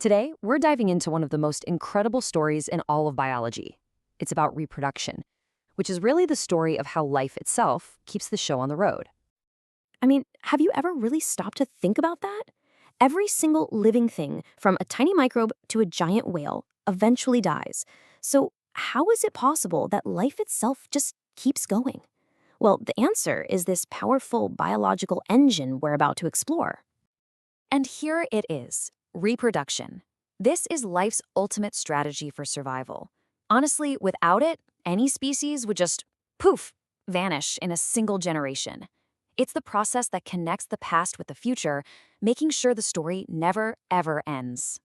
Today, we're diving into one of the most incredible stories in all of biology. It's about reproduction, which is really the story of how life itself keeps the show on the road. I mean, have you ever really stopped to think about that? Every single living thing, from a tiny microbe to a giant whale, eventually dies. So, how is it possible that life itself just keeps going? Well, the answer is this powerful biological engine we're about to explore. And here it is, reproduction. This is life's ultimate strategy for survival. Honestly, without it, any species would just, poof, vanish in a single generation. It's the process that connects the past with the future, making sure the story never, ever ends.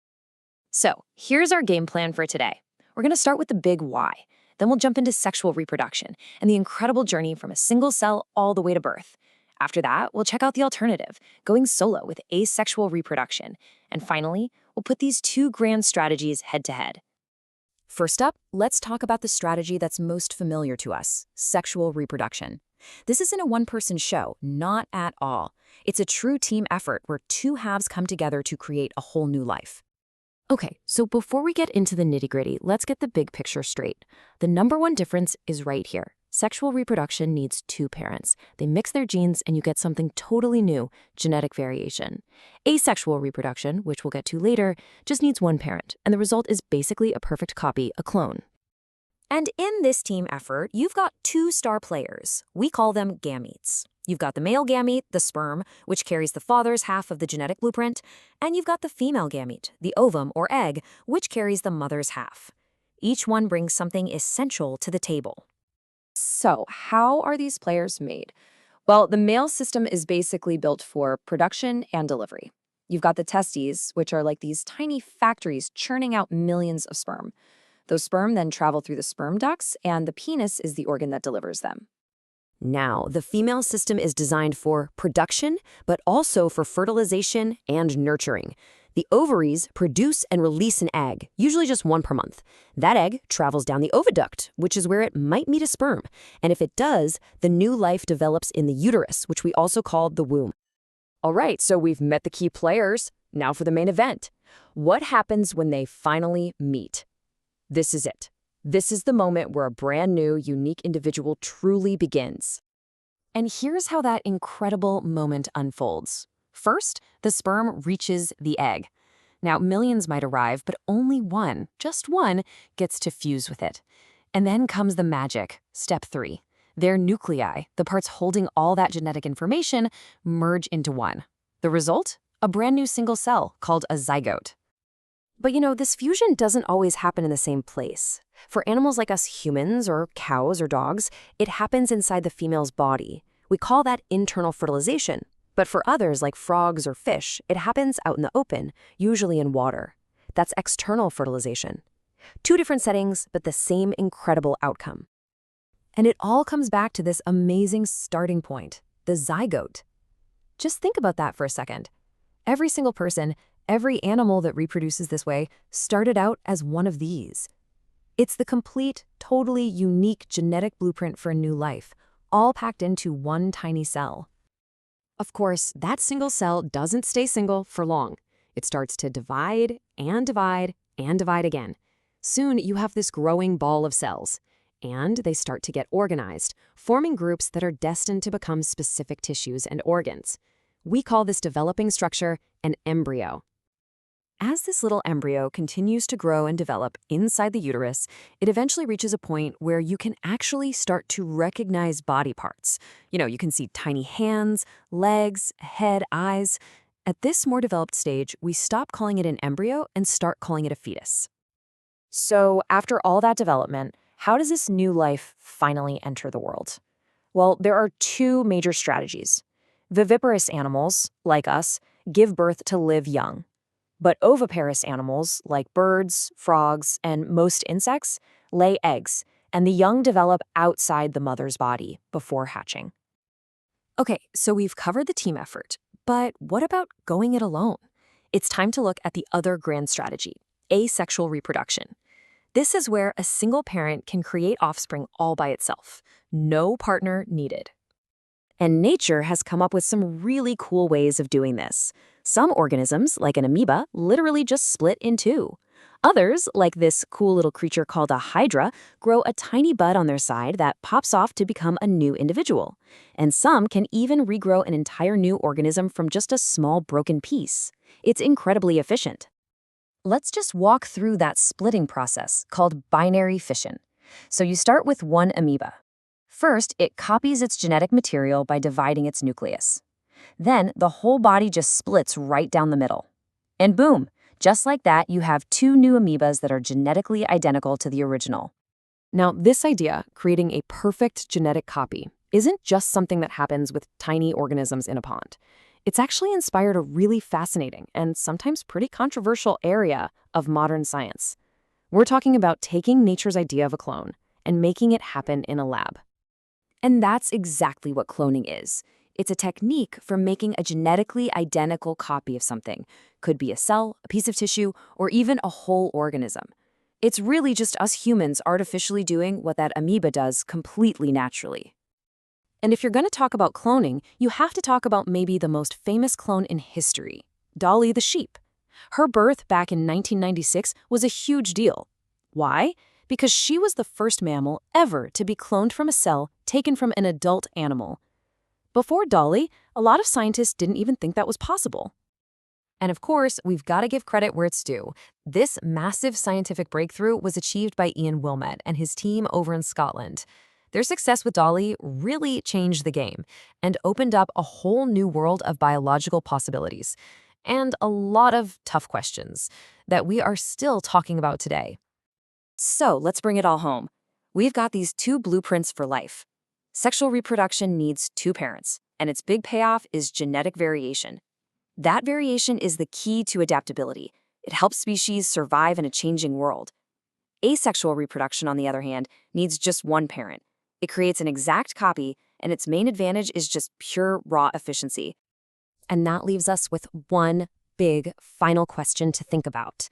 So, here's our game plan for today. We're going to start with the big why. Then we'll jump into sexual reproduction and the incredible journey from a single cell all the way to birth. After that, we'll check out the alternative, going solo with asexual reproduction. And finally, we'll put these two grand strategies head to head. First up, let's talk about the strategy that's most familiar to us, sexual reproduction. This isn't a one-person show, not at all. It's a true team effort where two halves come together to create a whole new life. Okay, so before we get into the nitty-gritty, let's get the big picture straight. The number one difference is right here. Sexual reproduction needs two parents. They mix their genes and you get something totally new, genetic variation. Asexual reproduction, which we'll get to later, just needs one parent, and the result is basically a perfect copy, a clone. And in this team effort, you've got two star players. We call them gametes. You've got the male gamete, the sperm, which carries the father's half of the genetic blueprint, and you've got the female gamete, the ovum or egg, which carries the mother's half. Each one brings something essential to the table. So, how are these players made? Well, the male system is basically built for production and delivery. You've got the testes, which are like these tiny factories churning out millions of sperm. Those sperm then travel through the sperm ducts, and the penis is the organ that delivers them. Now, the female system is designed for production, but also for fertilization and nurturing. The ovaries produce and release an egg, usually just one per month. That egg travels down the oviduct, which is where it might meet a sperm. And if it does, the new life develops in the uterus, which we also call the womb. All right, so we've met the key players. Now for the main event. What happens when they finally meet? This is it. This is the moment where a brand new, unique individual truly begins. And here's how that incredible moment unfolds. First, the sperm reaches the egg. Now, millions might arrive, but only one, just one, gets to fuse with it. And then comes the magic, step 3. Their nuclei, the parts holding all that genetic information, merge into one. The result? A brand new single cell called a zygote. But this fusion doesn't always happen in the same place. For animals like us humans or cows or dogs, it happens inside the female's body. We call that internal fertilization. But for others like frogs or fish, it happens out in the open, usually in water. That's external fertilization. Two different settings, but the same incredible outcome. And it all comes back to this amazing starting point, the zygote. Just think about that for a second. Every single person, every animal that reproduces this way started out as one of these. It's the complete, totally unique genetic blueprint for a new life, all packed into one tiny cell. Of course, that single cell doesn't stay single for long. It starts to divide and divide and divide again. Soon you have this growing ball of cells, and they start to get organized, forming groups that are destined to become specific tissues and organs. We call this developing structure an embryo. As this little embryo continues to grow and develop inside the uterus, it eventually reaches a point where you can actually start to recognize body parts. You can see tiny hands, legs, head, eyes. At this more developed stage, we stop calling it an embryo and start calling it a fetus. So after all that development, how does this new life finally enter the world? Well, there are two major strategies. Viviparous animals, like us, give birth to live young. But oviparous animals, like birds, frogs, and most insects, lay eggs, and the young develop outside the mother's body before hatching. Okay, so we've covered the team effort, but what about going it alone? It's time to look at the other grand strategy, asexual reproduction. This is where a single parent can create offspring all by itself, no partner needed. And nature has come up with some really cool ways of doing this. Some organisms, like an amoeba, literally just split in two. Others, like this cool little creature called a hydra, grow a tiny bud on their side that pops off to become a new individual. And some can even regrow an entire new organism from just a small broken piece. It's incredibly efficient. Let's just walk through that splitting process called binary fission. So you start with one amoeba. First, it copies its genetic material by dividing its nucleus. Then the whole body just splits right down the middle. And boom, just like that, you have two new amoebas that are genetically identical to the original. Now, this idea, creating a perfect genetic copy, isn't just something that happens with tiny organisms in a pond. It's actually inspired a really fascinating and sometimes pretty controversial area of modern science. We're talking about taking nature's idea of a clone and making it happen in a lab. And that's exactly what cloning is. It's a technique for making a genetically identical copy of something. Could be a cell, a piece of tissue, or even a whole organism. It's really just us humans artificially doing what that amoeba does completely naturally. And if you're going to talk about cloning, you have to talk about maybe the most famous clone in history, Dolly the sheep. Her birth back in 1996 was a huge deal. Why? Because she was the first mammal ever to be cloned from a cell taken from an adult animal. Before Dolly, a lot of scientists didn't even think that was possible. And of course, we've got to give credit where it's due. This massive scientific breakthrough was achieved by Ian Wilmette and his team over in Scotland. Their success with Dolly really changed the game and opened up a whole new world of biological possibilities and a lot of tough questions that we are still talking about today. So let's bring it all home. We've got these two blueprints for life. Sexual reproduction needs two parents, and its big payoff is genetic variation. That variation is the key to adaptability. It helps species survive in a changing world. Asexual reproduction, on the other hand, needs just one parent. It creates an exact copy, and its main advantage is just pure raw efficiency. And that leaves us with one big final question to think about.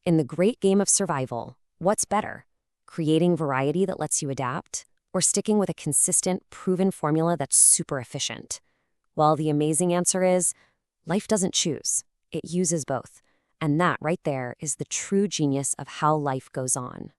In the great game of survival, what's better? Creating variety that lets you adapt, or sticking with a consistent, proven formula that's super efficient? Well, the amazing answer is, life doesn't choose. It uses both. And that right there is the true genius of how life goes on.